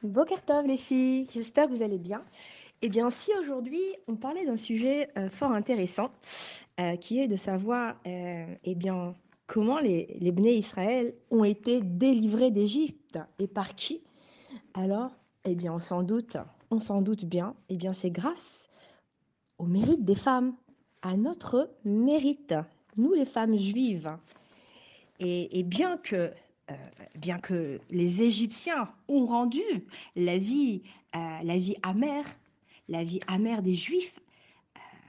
Boker Tov les filles, j'espère que vous allez bien. Eh bien, si aujourd'hui on parlait d'un sujet fort intéressant, qui est de savoir eh bien, comment les Bnei Israël ont été délivrés d'Égypte et par qui, alors, eh bien, on s'en doute bien, eh bien, c'est grâce au mérite des femmes, à notre mérite, nous les femmes juives. Et bien que les Égyptiens ont rendu la vie, la vie amère des Juifs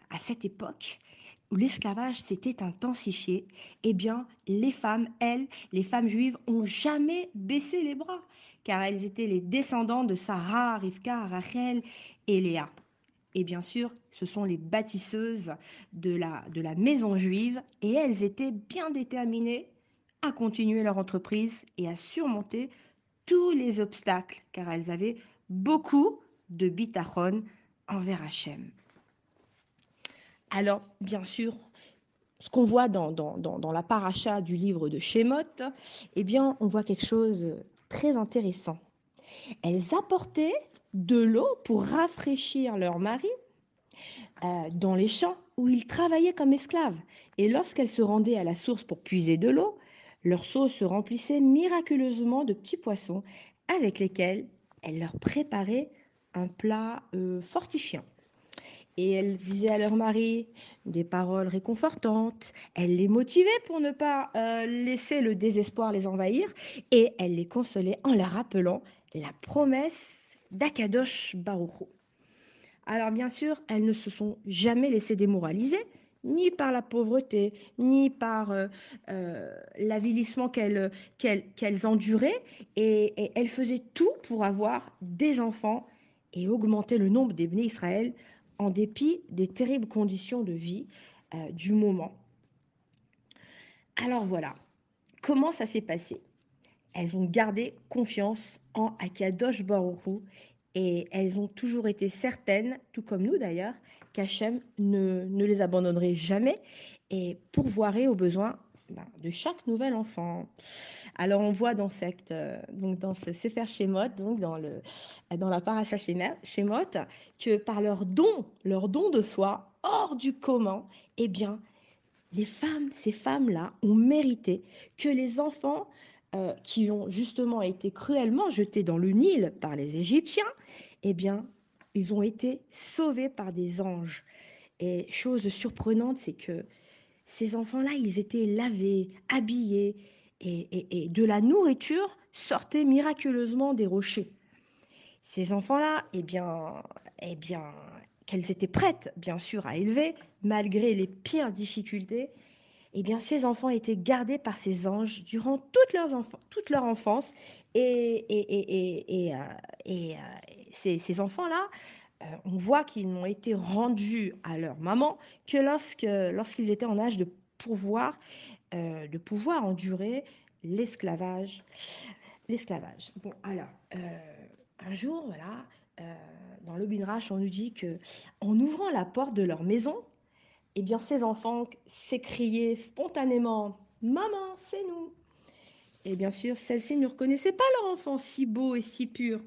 à cette époque où l'esclavage s'était intensifié, eh bien, les femmes, elles, les femmes juives, ont jamais baissé les bras, car elles étaient les descendants de Sarah, Rivka, Rachel et Léa. Et bien sûr, ce sont les bâtisseuses de la maison juive, et elles étaient bien déterminées à continuer leur entreprise et à surmonter tous les obstacles, car elles avaient beaucoup de bitachon envers Hachem. Alors, bien sûr, ce qu'on voit dans la paracha du livre de Shemot, eh bien, on voit quelque chose de très intéressant. Elles apportaient de l'eau pour rafraîchir leur mari dans les champs où ils travaillaient comme esclaves. Et lorsqu'elles se rendaient à la source pour puiser de l'eau, leur seau se remplissait miraculeusement de petits poissons avec lesquels elles leur préparaient un plat fortifiant. Et elles disaient à leur mari des paroles réconfortantes, elles les motivaient pour ne pas laisser le désespoir les envahir, et elles les consolaient en leur rappelant la promesse d'Akadosh Baruch Hu. Alors bien sûr, elles ne se sont jamais laissées démoraliser, ni par la pauvreté, ni par l'avilissement qu'elles enduraient, et elles faisaient tout pour avoir des enfants et augmenter le nombre des Bnei Israël en dépit des terribles conditions de vie du moment. Alors voilà, comment ça s'est passé? Elles ont gardé confiance en Akadosh Baruch Hu et elles ont toujours été certaines, tout comme nous d'ailleurs, qu'Hachem ne les abandonnerait jamais et pourvoirait aux besoins de chaque nouvel enfant. Alors on voit donc dans ce Sefer Shemot, donc dans la paracha Shemot, que par leur don de soi, hors du commun, eh bien, ces femmes-là ont mérité que les enfants qui ont justement été cruellement jetés dans le Nil par les Égyptiens, eh bien, ils ont été sauvés par des anges. Et chose surprenante, c'est que ces enfants-là, ils étaient lavés, habillés, et de la nourriture sortait miraculeusement des rochers. Ces enfants-là, eh bien, qu'elles étaient prêtes, bien sûr, à élever, malgré les pires difficultés, eh bien, ces enfants étaient gardés par ces anges durant toute leur enfance. Et ces enfants-là, on voit qu'ils n'ont été rendus à leur maman que lorsqu'ils étaient en âge de pouvoir endurer l'esclavage. L'esclavage. Bon, alors, un jour, voilà, euh, dans le Midrash, on nous dit que en ouvrant la porte de leur maison, eh bien, ces enfants s'écriaient spontanément «Maman, c'est nous!» Et bien sûr, celles-ci ne reconnaissaient pas leur enfant si beau et si pur.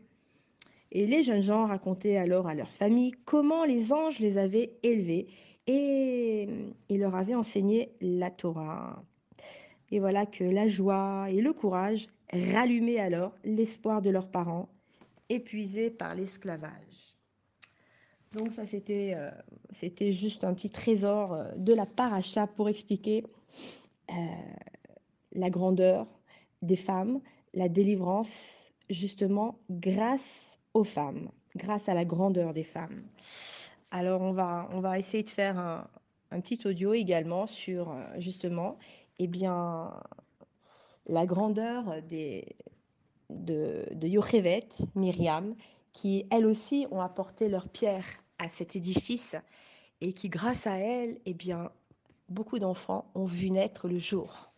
Et les jeunes gens racontaient alors à leur famille comment les anges les avaient élevés et leur avaient enseigné la Torah. Et voilà que la joie et le courage rallumaient alors l'espoir de leurs parents, épuisés par l'esclavage. Donc ça, c'était juste un petit trésor de la paracha pour expliquer euh, la grandeur des femmes, la délivrance, justement, grâce aux femmes, grâce à la grandeur des femmes. Alors, on va essayer de faire un petit audio également sur, justement, eh bien, la grandeur de Yochevet, Myriam, qui, elles aussi, ont apporté leur pierre à cet édifice et qui, grâce à elles, eh bien, beaucoup d'enfants ont vu naître le jour.